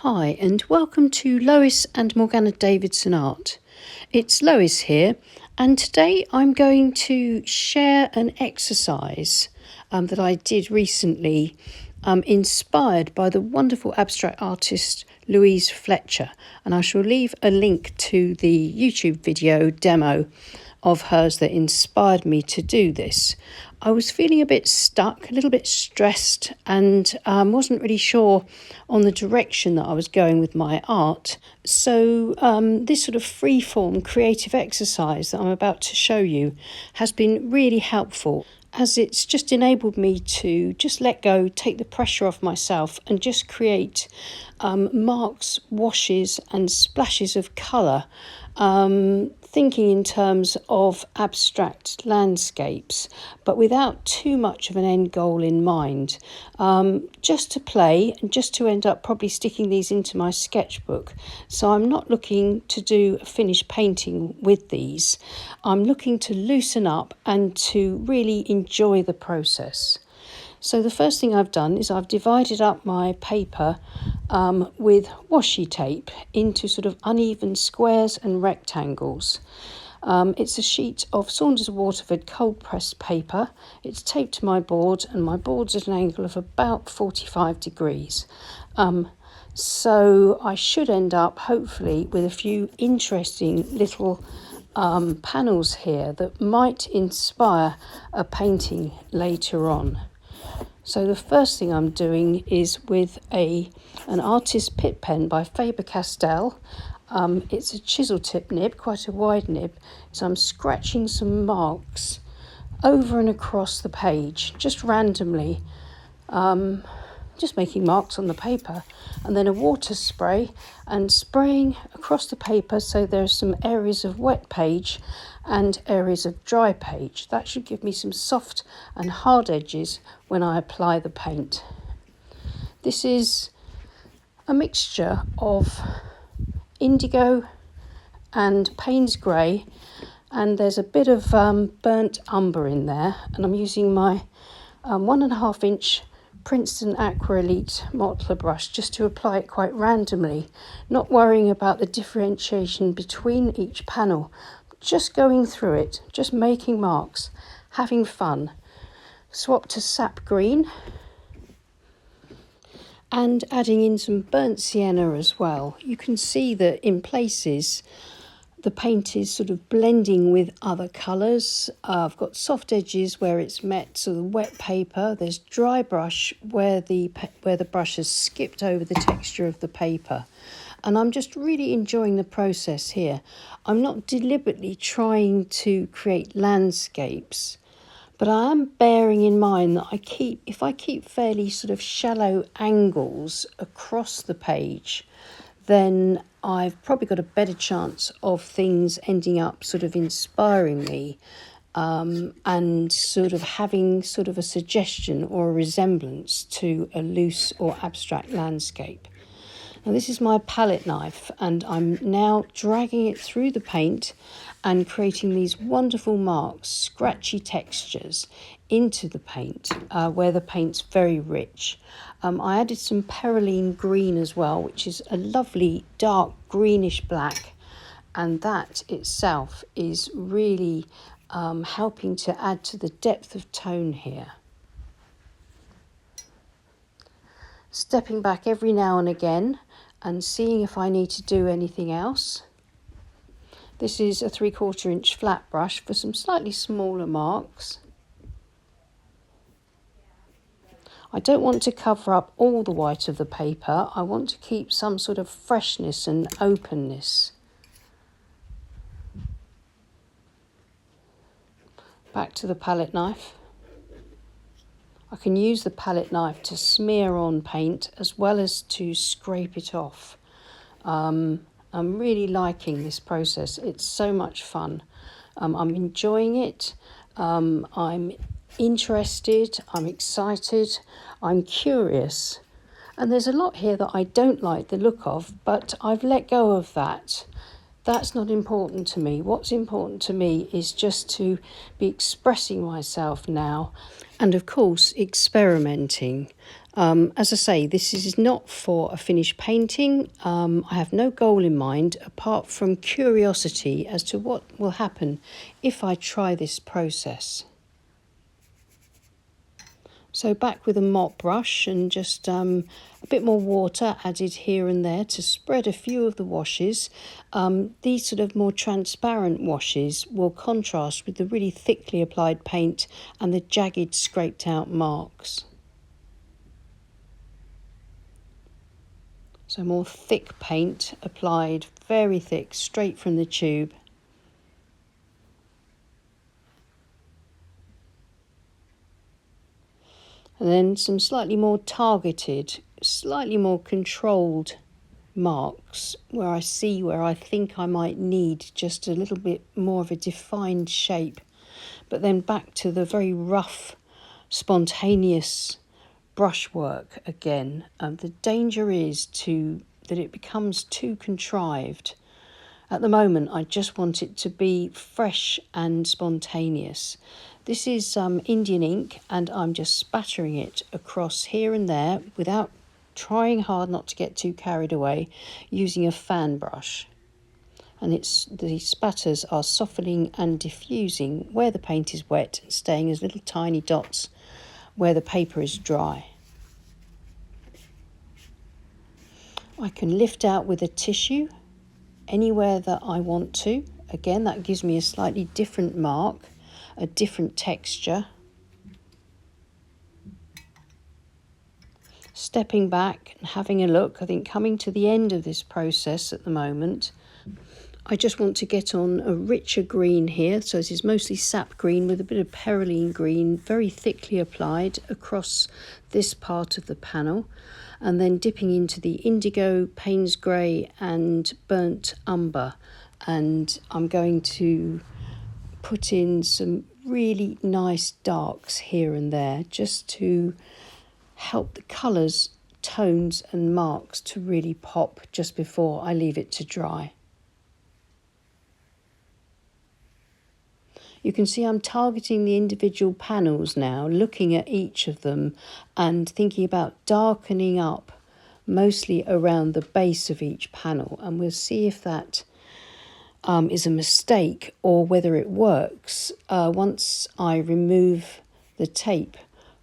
Hi and welcome to Lois and Morgana Davidson Art. It's Lois here, and today I'm going to share an exercise that I did recently, inspired by the wonderful abstract artist LOUISE FLETCHER, and I shall leave a link to the YouTube video demo of hers that inspired me to do this. I was feeling a bit stuck, a little bit stressed, and wasn't really sure on the direction that I was going with my art. So this sort of free-form creative exercise that I'm about to show you has been really helpful, as it's just enabled me to just let go, take the pressure off myself, and just create marks, washes and splashes of colour, thinking in terms of abstract landscapes, but without too much of an end goal in mind. Just to play and just to end up probably sticking these into my sketchbook. So I'm not looking to do a finished painting with these. I'm looking to loosen up and to really enjoy the process. So the first thing I've done is I've divided up my paper with washi tape into sort of uneven squares and rectangles. It's a sheet of Saunders Waterford cold pressed paper. It's taped to my board, and my board's at an angle of about 45 degrees. So I should end up hopefully with a few interesting little panels here that might inspire a painting later on. So the first thing I'm doing is with an artist pit pen by Faber-Castell. It's a chisel tip nib, quite a wide nib. So I'm scratching some marks over and across the page, just randomly, just making marks on the paper, and then a water spray and spraying across the paper so there's some areas of wet page and areas of dry page. That should give me some soft and hard edges when I apply the paint. This is a mixture of indigo and Payne's grey, and there's a bit of burnt umber in there, and I'm using my 1.5 inch Princeton Aqua Elite Mottler brush just to apply it quite randomly, not worrying about the differentiation between each panel, just going through it, just making marks, having fun. Swap to sap green and adding in some burnt sienna as well. You can see that in places the paint is sort of blending with other colours. I've got soft edges where it's met sort of wet paper. There's dry brush where the brush has skipped over the texture of the paper. And I'm just really enjoying the process here. I'm not deliberately trying to create landscapes, but I am bearing in mind that if I keep fairly sort of shallow angles across the page, then I've probably got a better chance of things ending up sort of inspiring me and sort of having sort of a suggestion or a resemblance to a loose or abstract landscape. Now this is my palette knife, and I'm now dragging it through the paint and creating these wonderful marks, scratchy textures into the paint where the paint's very rich. I added some perylene green as well, which is a lovely dark greenish black, and that itself is really helping to add to the depth of tone here. Stepping back every now and again and seeing if I need to do anything else. This is a 3/4 inch flat brush for some slightly smaller marks. I don't want to cover up all the white of the paper. I want to keep some sort of freshness and openness. Back to the palette knife. I can use the palette knife to smear on paint as well as to scrape it off. I'm really liking this process. It's so much fun. I'm enjoying it. I'm interested, I'm excited, I'm curious. And there's a lot here that I don't like the look of, but I've let go of that. That's not important to me. What's important to me is just to be expressing myself now, and of course experimenting. As I say, this is not for a finished painting. I have no goal in mind apart from curiosity as to what will happen if I try this process. So back with a mop brush and just a bit more water added here and there to spread a few of the washes. These sort of more transparent washes will contrast with the really thickly applied paint and the jagged scraped out marks. So more thick paint applied, very thick, straight from the tube. And then some slightly more targeted, slightly more controlled marks where I see where I think I might need just a little bit more of a defined shape. But then back to the very rough, spontaneous brushwork again. The danger is that it becomes too contrived. At the moment, I just want it to be fresh and spontaneous. This is Indian ink, and I'm just spattering it across here and there without trying hard not to get too carried away, using a fan brush. And the spatters are softening and diffusing where the paint is wet and staying as little tiny dots where the paper is dry. I can lift out with a tissue anywhere that I want to. Again, that gives me a slightly different mark, a different texture. Stepping back and having a look, I think coming to the end of this process at the moment, I just want to get on a richer green here. So this is mostly sap green with a bit of perylene green, very thickly applied across this part of the panel. And then dipping into the indigo, Payne's grey and burnt umber. And I'm going to put in some really nice darks here and there just to help the colours, tones and marks to really pop just before I leave it to dry. You can see I'm targeting the individual panels now, looking at each of them and thinking about darkening up mostly around the base of each panel. And we'll see if that is a mistake or whether it works once I remove the tape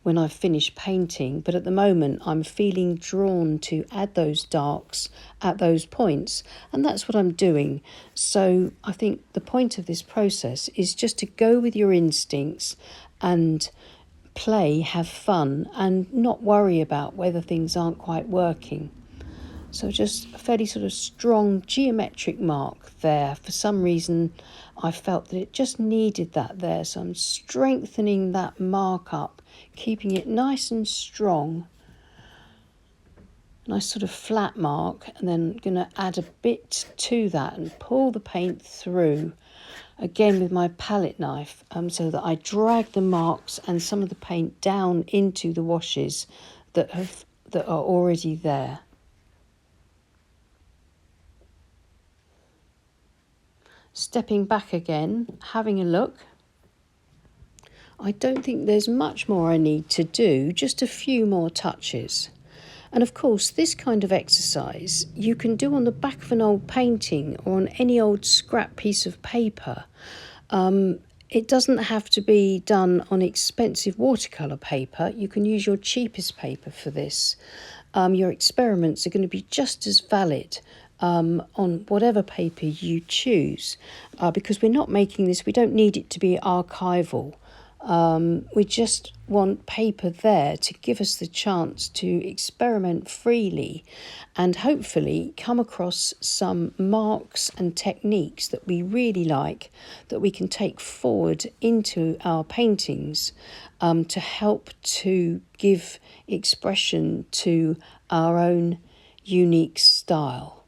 when I've finished painting. But at the moment I'm feeling drawn to add those darks at those points, and that's what I'm doing. So I think the point of this process is just to go with your instincts and play, have fun, and not worry about whether things aren't quite working. So just a fairly sort of strong geometric mark there. For some reason I felt that it just needed that there, so I'm strengthening that mark up, keeping it nice and strong. Nice sort of flat mark, and then going to add a bit to that and pull the paint through again with my palette knife, so that I drag the marks and some of the paint down into the washes that are already there. Stepping back again, having a look. I don't think there's much more I need to do, just a few more touches. And of course, this kind of exercise you can do on the back of an old painting or on any old scrap piece of paper. It doesn't have to be done on expensive watercolor paper. You can use your cheapest paper for this. Your experiments are going to be just as valid on whatever paper you choose, because we're not making this, we don't need it to be archival. We just want paper there to give us the chance to experiment freely and hopefully come across some marks and techniques that we really like, that we can take forward into our paintings to help to give expression to our own unique style.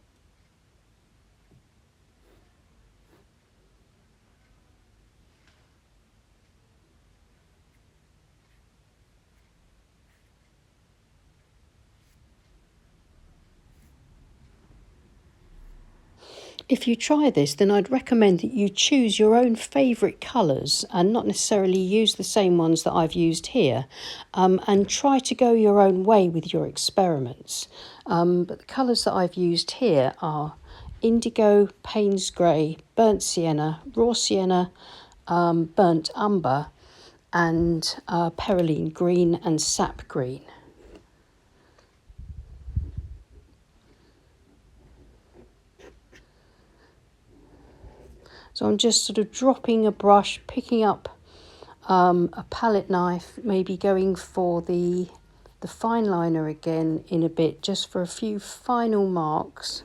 If you try this, then I'd recommend that you choose your own favourite colours and not necessarily use the same ones that I've used here, and try to go your own way with your experiments. But the colours that I've used here are indigo, Payne's grey, burnt sienna, raw sienna, burnt umber, and perylene green and sap green. So I'm just sort of dropping a brush, picking up a palette knife, maybe going for the fine liner again in a bit, just for a few final marks.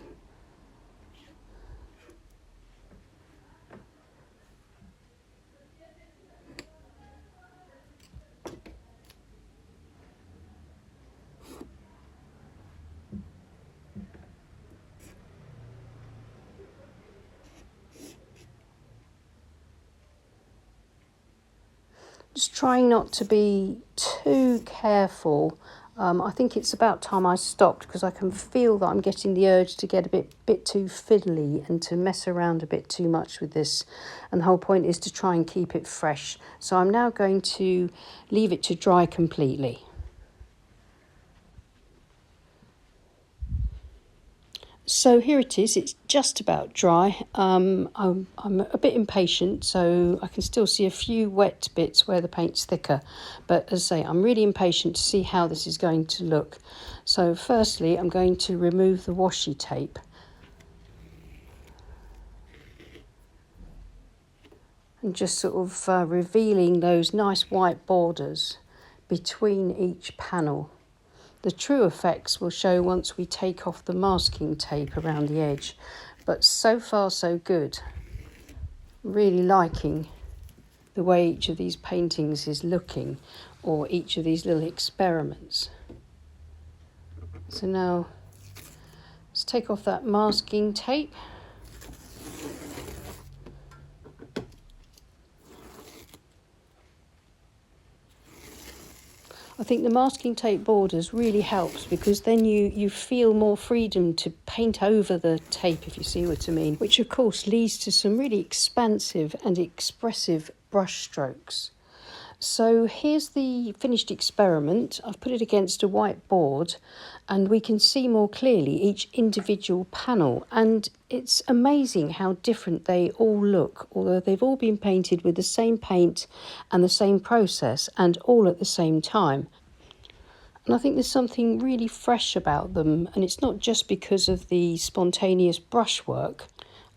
Just trying not to be too careful. I think it's about time I stopped, because I can feel that I'm getting the urge to get a bit too fiddly and to mess around a bit too much with this. And the whole point is to try and keep it fresh. So I'm now going to leave it to dry completely. So here it is, it's just about dry. I'm a bit impatient, so I can still see a few wet bits where the paint's thicker. But as I say, I'm really impatient to see how this is going to look. So firstly, I'm going to remove the washi tape. And just sort of revealing those nice white borders between each panel. The true effects will show once we take off the masking tape around the edge, but so far so good. Really liking the way each of these paintings is looking, or each of these little experiments. So now let's take off that masking tape. I think the masking tape borders really helps, because then you feel more freedom to paint over the tape, if you see what I mean, which of course leads to some really expansive and expressive brush strokes. So here's the finished experiment. I've put it against a white board, and we can see more clearly each individual panel, and it's amazing how different they all look, although they've all been painted with the same paint and the same process and all at the same time. And I think there's something really fresh about them, and it's not just because of the spontaneous brushwork.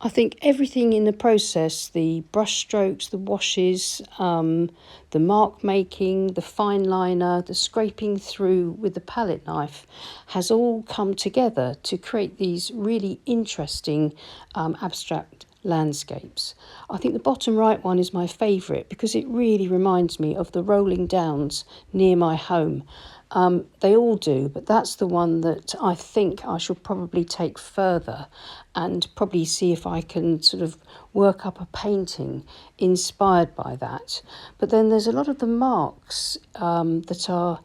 I think everything in the process, the brush strokes, the washes, the mark making, the fine liner, the scraping through with the palette knife, has all come together to create these really interesting abstract landscapes. I think the bottom right one is my favourite, because it really reminds me of the rolling downs near my home. They all do, but that's the one that I think I shall probably take further, and probably see if I can sort of work up a painting inspired by that. But then there's a lot of the marks that are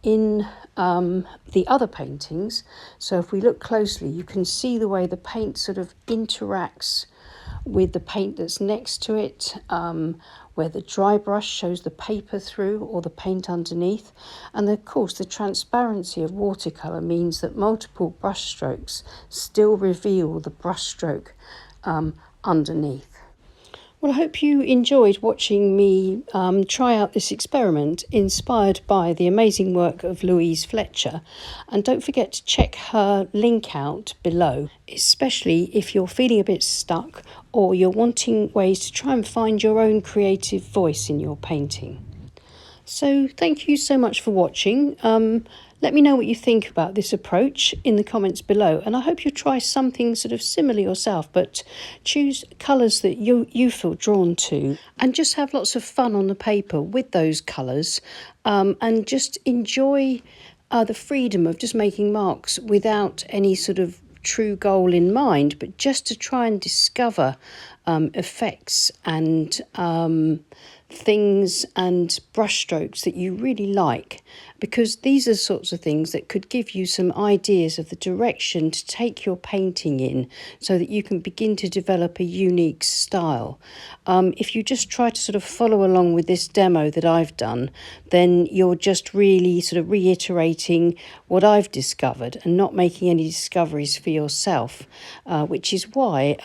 in the other paintings. So if we look closely, you can see the way the paint sort of interacts with the paint that's next to it, where the dry brush shows the paper through or the paint underneath. And of course the transparency of watercolour means that multiple brush strokes still reveal the brush stroke underneath. Well, I hope you enjoyed watching me try out this experiment inspired by the amazing work of Louise Fletcher. And don't forget to check her link out below, especially if you're feeling a bit stuck or you're wanting ways to try and find your own creative voice in your painting. So thank you so much for watching. Let me know what you think about this approach in the comments below, and I hope you try something sort of similar yourself, but choose colours that you feel drawn to, and just have lots of fun on the paper with those colours, and just enjoy the freedom of just making marks without any sort of true goal in mind, but just to try and discover effects and things and brush strokes that you really like, because these are sorts of things that could give you some ideas of the direction to take your painting in so that you can begin to develop a unique style. If you just try to sort of follow along with this demo that I've done, then you're just really sort of reiterating what I've discovered and not making any discoveries for yourself, which is why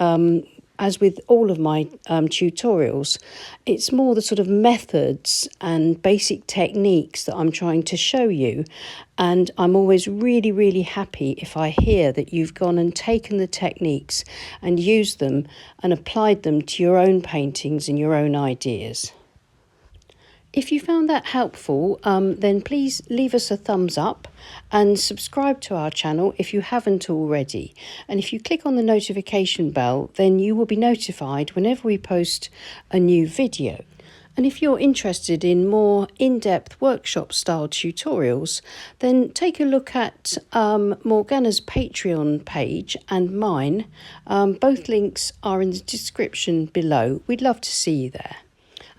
as with all of my tutorials, it's more the sort of methods and basic techniques that I'm trying to show you. And I'm always really, really happy if I hear that you've gone and taken the techniques and used them and applied them to your own paintings and your own ideas. If you found that helpful, then please leave us a thumbs up and subscribe to our channel if you haven't already. And if you click on the notification bell, then you will be notified whenever we post a new video. And if you're interested in more in-depth workshop style tutorials, then take a look at Morgana's Patreon page and mine. Both links are in the description below. We'd love to see you there.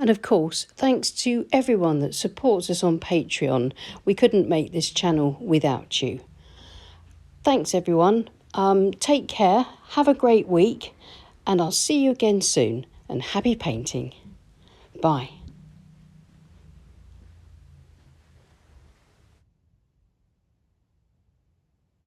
And of course, thanks to everyone that supports us on Patreon. We couldn't make this channel without you. Thanks everyone. Take care, have a great week, and I'll see you again soon. And happy painting. Bye.